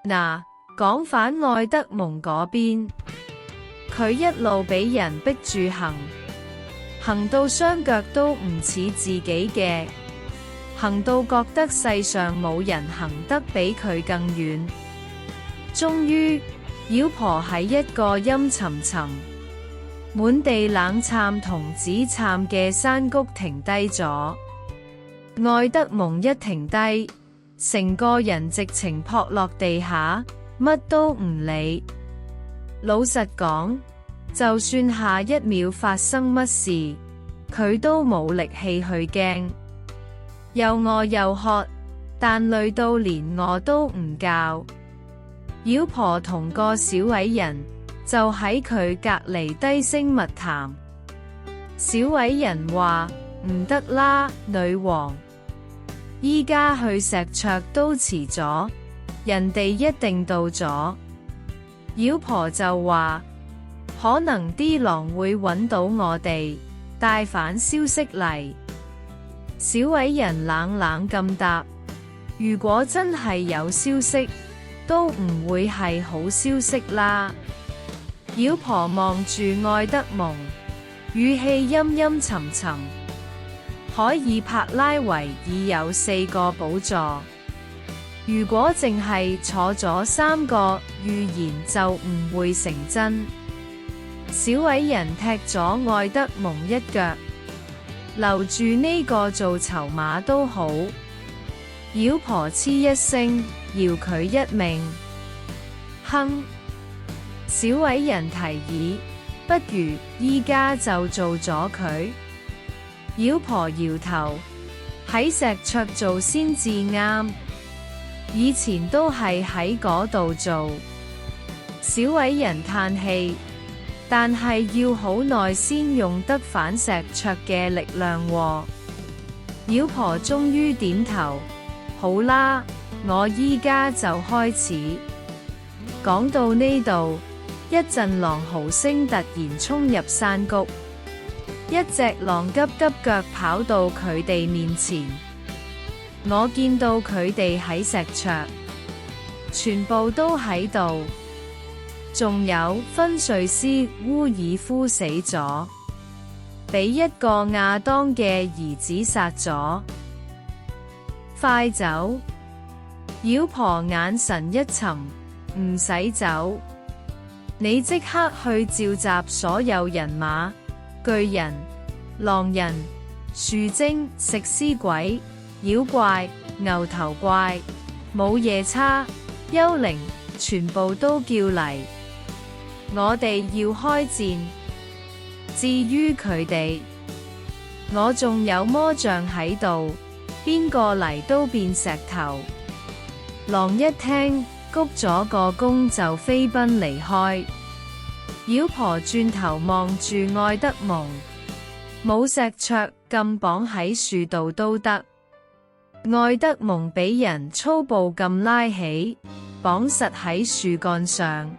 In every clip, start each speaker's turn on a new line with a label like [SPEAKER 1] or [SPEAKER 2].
[SPEAKER 1] 嗱，講返愛德蒙嗰邊，佢一路俾人逼住行到雙腳都唔似自己嘅，行到覺得世上冇人行得比佢更遠。終於，妖婆喺一個陰沉沉、滿地冷杉同紫杉嘅山谷停低咗。愛德蒙一停低，成個人直情撲落地下，乜都唔理。老實講，就算下一秒發生乜事，佢都冇力氣去驚。又餓又渴，但累到連餓都唔覺。妖婆同個小矮人就喺佢隔離低聲密談。小矮人話：唔得啦，女王，依家去石桌都遲咗，人哋一定到咗。妖婆就話：可能啲狼會揾到我哋，帶返消息嚟。小矮人冷冷咁答：如果真係有消息，都唔會係好消息啦。妖婆望住愛德蒙，語氣陰陰沉沉。海爾帕拉維爾有4個寶座，如果淨係坐咗3個，預言就唔會成真。小矮人踢咗愛德蒙一腳，留住呢個做籌碼都好。妖婆嗤一聲，饒佢一命。哼！小矮人提議，不如依家就做咗佢。妖婆搖頭，喺石桌做先至啱，以前都係喺嗰度做。小矮人嘆氣，但係要好耐先用得返石桌嘅力量喎。妖婆終於點頭，好啦，我依家就開始。講到呢度，一陣狼嚎聲突然衝入山谷。一隻狼急急腳跑到佢哋面前，我見到佢哋喺石桌，全部都喺度，仲有芬瑞斯烏爾夫死咗，俾一個亞當嘅兒子殺咗。快走！妖婆眼神一沉，唔使走，你即刻去召集所有人馬。巨人、狼人、樹精、食屍鬼、妖怪、牛頭怪、冇夜叉、幽靈，全部都叫嚟。我哋要開戰。至於佢哋，我仲有魔杖喺度，邊個嚟都變石頭。狼一聽，鞠咗個躬就飛奔離開。妖婆轉頭望住愛德蒙，冇石桌，咁綁喺樹度都得。愛德蒙俾人粗暴咁拉起，綁實喺樹幹上。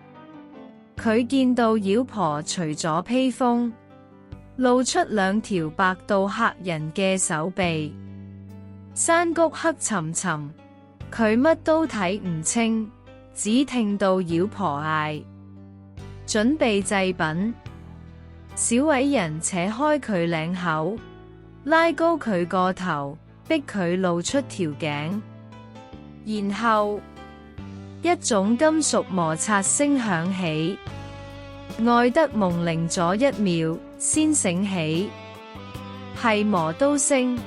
[SPEAKER 1] 佢見到妖婆除咗披風，露出2條白到嚇人嘅手臂。山谷黑沉沉，佢乜都睇唔清，只聽到妖婆嗌：準備祭品。小矮人扯開佢領口，拉高佢個頭，逼佢露出條頸，然後一種金屬摩擦聲響起。愛德蒙擰咗1秒，先醒起，係磨刀聲。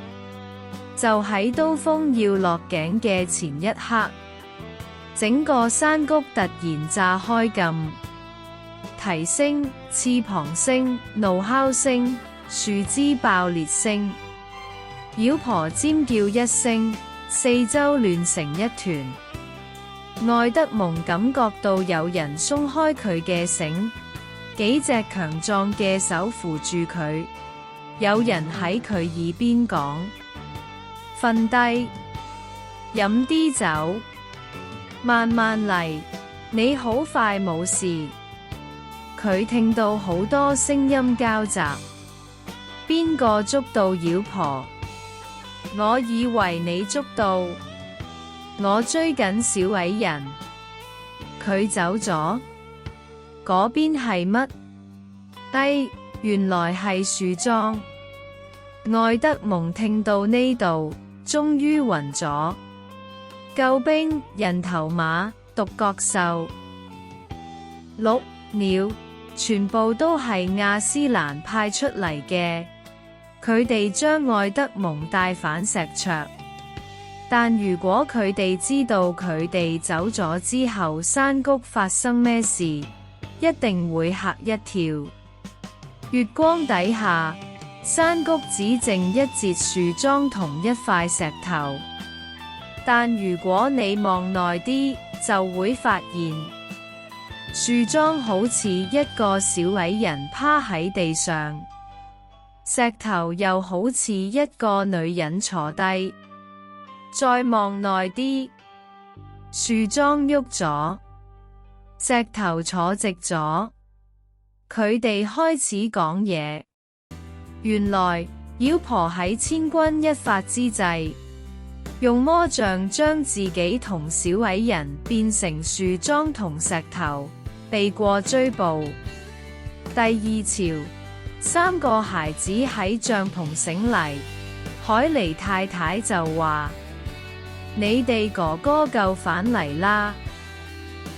[SPEAKER 1] 就喺刀鋒要落頸嘅前一刻，整個山谷突然炸開咁。蹄聲、翅膀聲、怒哮聲、樹枝爆裂聲，妖婆尖叫一聲，四周亂成一團。愛德蒙感覺到有人鬆開佢嘅繩，幾隻強壯嘅手扶住佢，有人喺佢耳邊講：瞓低，飲啲酒，慢慢嚟，你好快冇事。佢聽到好多聲音交雜，邊個捉到妖婆？我以為你捉到，我追緊小矮人。佢走咗，嗰邊係乜？原來係樹莊。愛德蒙聽到呢度，終於暈咗。救兵、人頭馬、獨角獸、鹿、鳥，全部都係亞斯蘭派出嚟嘅。佢哋將愛德蒙帶返石桌，但如果佢哋知道佢哋走咗之後山谷發生咩事，一定會嚇一跳。月光底下，山谷只剩一截樹樁同一塊石頭，但如果你望耐啲，就會發現樹樁好似一個小矮人趴喺地上，石頭又好似一個女人坐低。再望耐啲，樹樁喐咗，石頭坐直咗。佢哋開始講嘢。原來妖婆喺千鈞一髮之際，用魔杖將自己同小矮人變成樹樁同石頭，避過追捕。第二朝，3個孩子喺帳篷醒嚟，海尼太太就話：你哋哥哥救返嚟啦，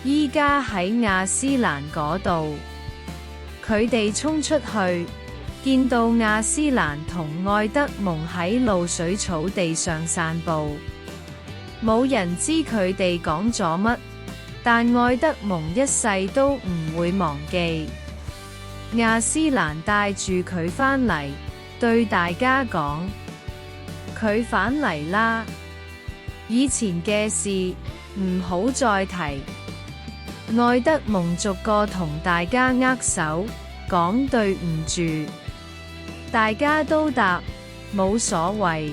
[SPEAKER 1] 依家喺亞斯蘭嗰度。佢哋衝出去，見到亞斯蘭同愛德蒙喺露水草地上散步。冇人知佢哋講咗乜，但愛德蒙一世都唔會忘記。亞斯蘭帶住佢返嚟，對大家講：佢返嚟啦，以前嘅事唔好再提。愛德蒙逐個同大家握手，講對唔住。大家都答冇所謂。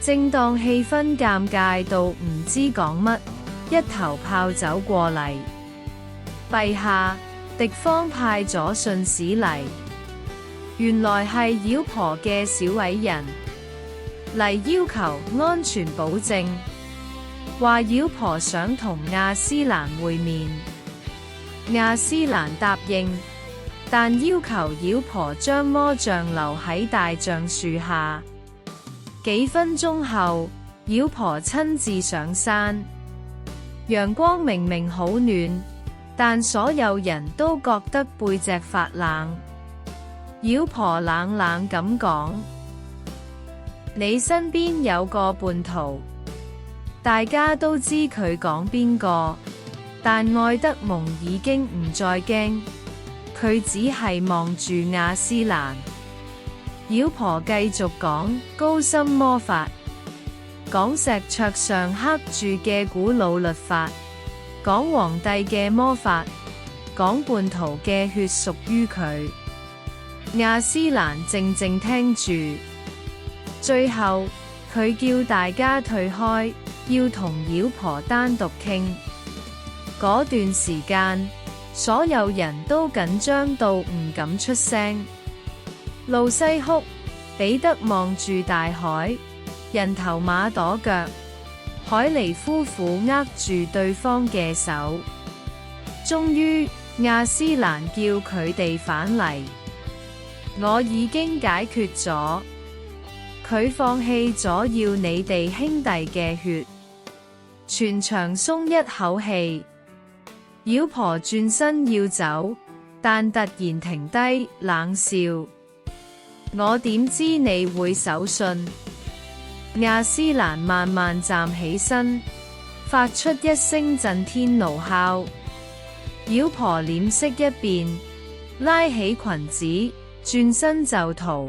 [SPEAKER 1] 正當氣氛尷尬到唔知講乜，一頭炮走過嚟：陛下，敵方派咗信使嚟，原來係妖婆嘅小矮人嚟要求安全保證，話妖婆想同亞斯蘭會面。亞斯蘭答應，但要求妖婆將魔杖留喺大橡樹下。幾分鐘後，妖婆親自上山。陽光明明好暖，但所有人都覺得背脊發冷。妖婆冷冷咁講：你身邊有個叛徒。大家都知佢講邊個，但愛德蒙已經唔再驚，佢只係望住亞斯蘭。妖婆繼續講高深魔法，講石桌上刻住嘅古老律法，講皇帝嘅魔法，講叛徒嘅血屬於佢。亞斯蘭靜靜聽住，最後佢叫大家退開，要同妖婆單獨傾。嗰段時間，所有人都緊張到唔敢出聲。路西哭，彼得望住大海，人頭馬跺腳，海尼夫婦握住對方嘅手。終於，亞斯蘭叫佢哋返嚟。我已經解決咗，佢放棄咗要你哋兄弟嘅血。全場鬆一口氣。妖婆轉身要走，但突然停低，冷笑：我點知你會守信？亞斯蘭慢慢站起身，發出一聲震天怒哮。妖婆臉色一變，拉起裙子，轉身就逃。